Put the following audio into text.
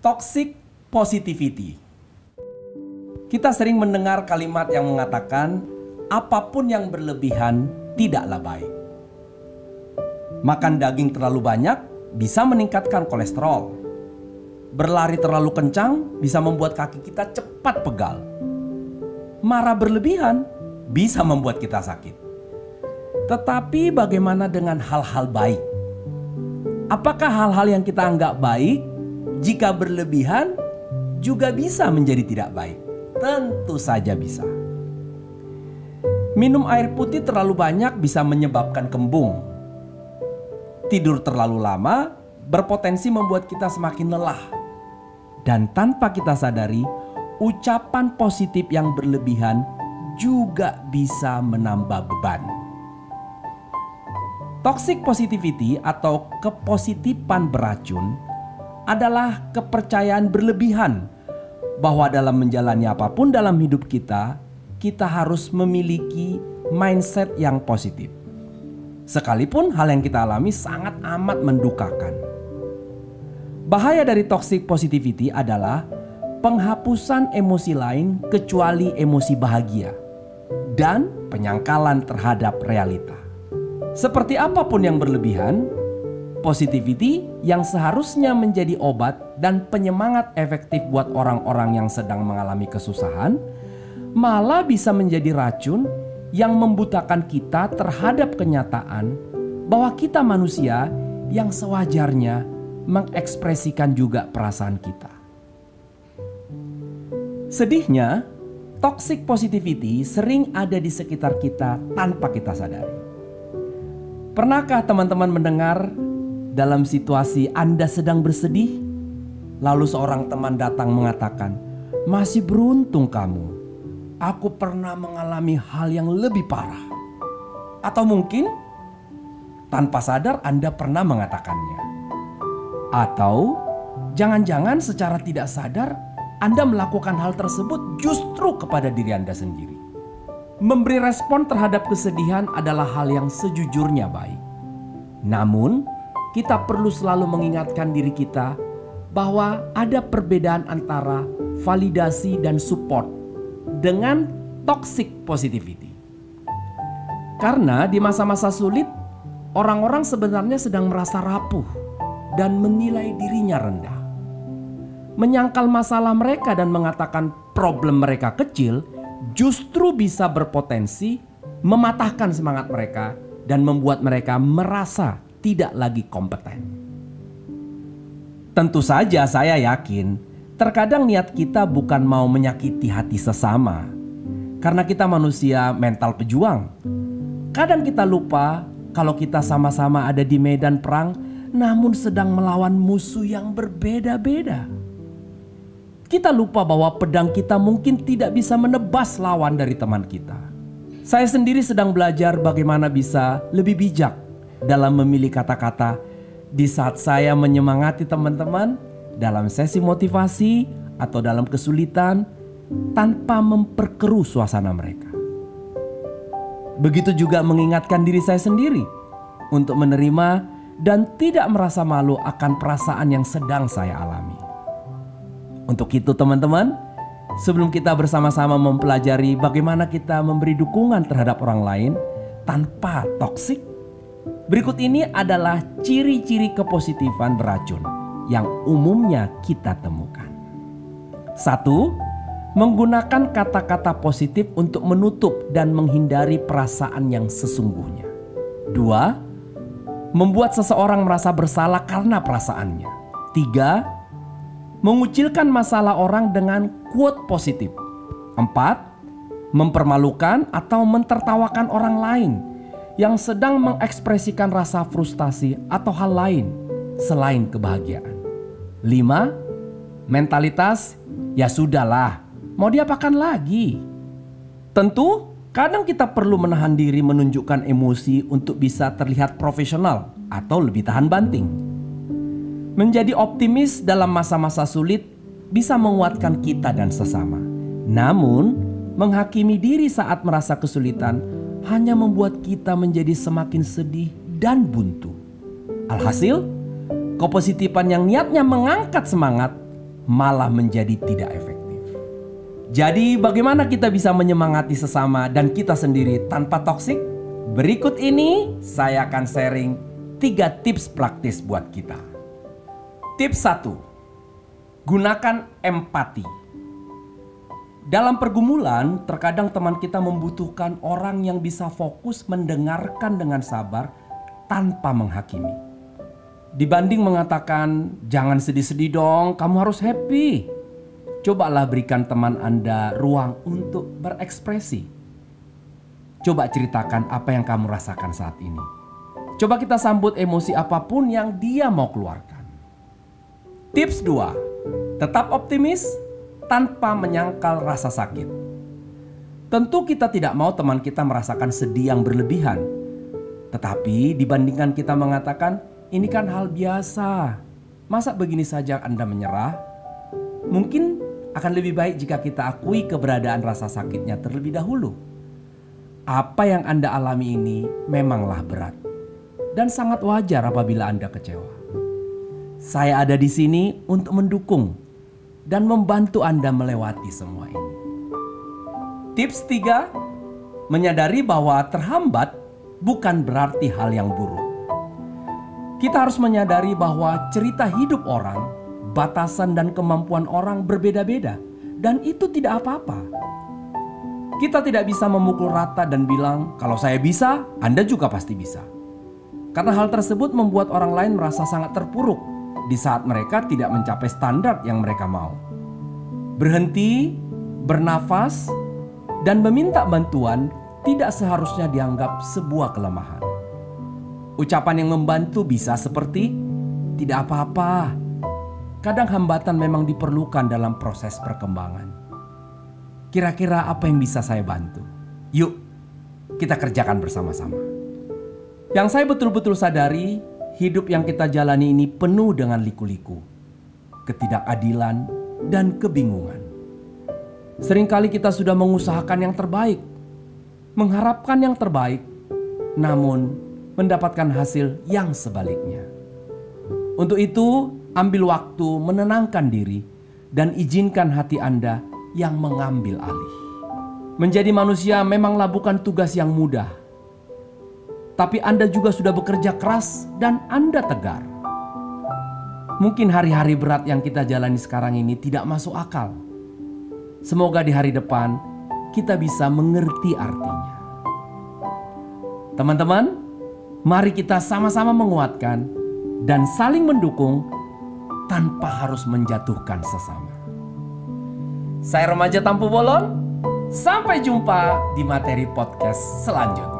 Toxic positivity. Kita sering mendengar kalimat yang mengatakan apapun yang berlebihan tidaklah baik. Makan daging terlalu banyak bisa meningkatkan kolesterol. Berlari terlalu kencang bisa membuat kaki kita cepat pegal. Marah berlebihan bisa membuat kita sakit. Tetapi bagaimana dengan hal-hal baik? Apakah hal-hal yang kita anggap baik jika berlebihan juga bisa menjadi tidak baik? Tentu saja bisa. Minum air putih terlalu banyak bisa menyebabkan kembung. Tidur terlalu lama berpotensi membuat kita semakin lelah. Dan tanpa kita sadari, ucapan positif yang berlebihan juga bisa menambah beban. Toxic positivity atau kepositifan beracun adalah kepercayaan berlebihan bahwa dalam menjalani apapun dalam hidup kita, kita harus memiliki mindset yang positif. Sekalipun hal yang kita alami sangat amat mendukakan. Bahaya dari toxic positivity adalah penghapusan emosi lain kecuali emosi bahagia dan penyangkalan terhadap realita. Seperti apapun yang berlebihan, positivity yang seharusnya menjadi obat dan penyemangat efektif buat orang-orang yang sedang mengalami kesusahan, malah bisa menjadi racun yang membutakan kita terhadap kenyataan bahwa kita manusia yang sewajarnya mengekspresikan juga perasaan kita. Sedihnya, toxic positivity sering ada di sekitar kita tanpa kita sadari. Pernahkah teman-teman mendengar dalam situasi Anda sedang bersedih, lalu seorang teman datang mengatakan, "Masih beruntung kamu, aku pernah mengalami hal yang lebih parah." Atau mungkin tanpa sadar Anda pernah mengatakannya. Atau jangan-jangan secara tidak sadar Anda melakukan hal tersebut justru kepada diri Anda sendiri. Memberi respon terhadap kesedihan adalah hal yang sejujurnya baik. Namun, kita perlu selalu mengingatkan diri kita bahwa ada perbedaan antara validasi dan support dengan toxic positivity. Karena di masa-masa sulit, orang-orang sebenarnya sedang merasa rapuh dan menilai dirinya rendah. Menyangkal masalah mereka dan mengatakan problem mereka kecil justru bisa berpotensi mematahkan semangat mereka dan membuat mereka merasa tidak lagi kompeten. Tentu saja saya yakin terkadang niat kita bukan mau menyakiti hati sesama. Karena kita manusia mental pejuang. Kadang kita lupa kalau kita sama-sama ada di medan perang namun sedang melawan musuh yang berbeda-beda. Kita lupa bahwa pedang kita mungkin tidak bisa menebas lawan dari teman kita. Saya sendiri sedang belajar bagaimana bisa lebih bijak dalam memilih kata-kata di saat saya menyemangati teman-teman dalam sesi motivasi atau dalam kesulitan tanpa memperkeruh suasana mereka. Begitu juga mengingatkan diri saya sendiri untuk menerima dan tidak merasa malu akan perasaan yang sedang saya alami. Untuk itu teman-teman, sebelum kita bersama-sama mempelajari bagaimana kita memberi dukungan terhadap orang lain tanpa toksik, berikut ini adalah ciri-ciri kepositifan beracun yang umumnya kita temukan. 1. Menggunakan kata-kata positif untuk menutup dan menghindari perasaan yang sesungguhnya. 2. Membuat seseorang merasa bersalah karena perasaannya. 3. Mengucilkan masalah orang dengan quote positif. 4. Mempermalukan atau mentertawakan orang lain yang sedang mengekspresikan rasa frustasi atau hal lain selain kebahagiaan. 5. Mentalitas, ya sudahlah, mau diapakan lagi? Tentu, kadang kita perlu menahan diri menunjukkan emosi untuk bisa terlihat profesional atau lebih tahan banting. Menjadi optimis dalam masa-masa sulit bisa menguatkan kita dan sesama. Namun, menghakimi diri saat merasa kesulitan hanya membuat kita menjadi semakin sedih dan buntu. Alhasil, kepositifan yang niatnya mengangkat semangat malah menjadi tidak efektif. Jadi bagaimana kita bisa menyemangati sesama dan kita sendiri tanpa toksik? Berikut ini saya akan sharing 3 tips praktis buat kita. Tips 1. Gunakan empati. Dalam pergumulan, terkadang teman kita membutuhkan orang yang bisa fokus mendengarkan dengan sabar tanpa menghakimi. Dibanding mengatakan, jangan sedih-sedih dong, kamu harus happy. Cobalah berikan teman Anda ruang untuk berekspresi. Coba ceritakan apa yang kamu rasakan saat ini. Coba kita sambut emosi apapun yang dia mau keluarkan. Tips 2. Tetap optimis tanpa menyangkal rasa sakit. Tentu kita tidak mau teman kita merasakan sedih yang berlebihan. Tetapi dibandingkan kita mengatakan, ini kan hal biasa, masa begini saja Anda menyerah? Mungkin akan lebih baik jika kita akui keberadaan rasa sakitnya terlebih dahulu. Apa yang Anda alami ini memanglah berat dan sangat wajar apabila Anda kecewa. Saya ada di sini untuk mendukung dan membantu Anda melewati semua ini. Tips 3, menyadari bahwa terhambat bukan berarti hal yang buruk. Kita harus menyadari bahwa cerita hidup orang, batasan dan kemampuan orang berbeda-beda, dan itu tidak apa-apa. Kita tidak bisa memukul rata dan bilang, kalau saya bisa, Anda juga pasti bisa. Karena hal tersebut membuat orang lain merasa sangat terpuruk di saat mereka tidak mencapai standar yang mereka mau. Berhenti, bernafas, dan meminta bantuan tidak seharusnya dianggap sebuah kelemahan. Ucapan yang membantu bisa seperti, tidak apa-apa. Kadang hambatan memang diperlukan dalam proses perkembangan. Kira-kira apa yang bisa saya bantu? Yuk, kita kerjakan bersama-sama. Yang saya betul-betul sadari, hidup yang kita jalani ini penuh dengan liku-liku, ketidakadilan, dan kebingungan. Seringkali kita sudah mengusahakan yang terbaik, mengharapkan yang terbaik, namun mendapatkan hasil yang sebaliknya. Untuk itu, ambil waktu menenangkan diri dan izinkan hati Anda yang mengambil alih. Menjadi manusia memanglah bukan tugas yang mudah. Tapi Anda juga sudah bekerja keras dan Anda tegar. Mungkin hari-hari berat yang kita jalani sekarang ini tidak masuk akal. Semoga di hari depan kita bisa mengerti artinya. Teman-teman, mari kita sama-sama menguatkan dan saling mendukung tanpa harus menjatuhkan sesama. Saya Remaja Tampu Bolon, sampai jumpa di materi podcast selanjutnya.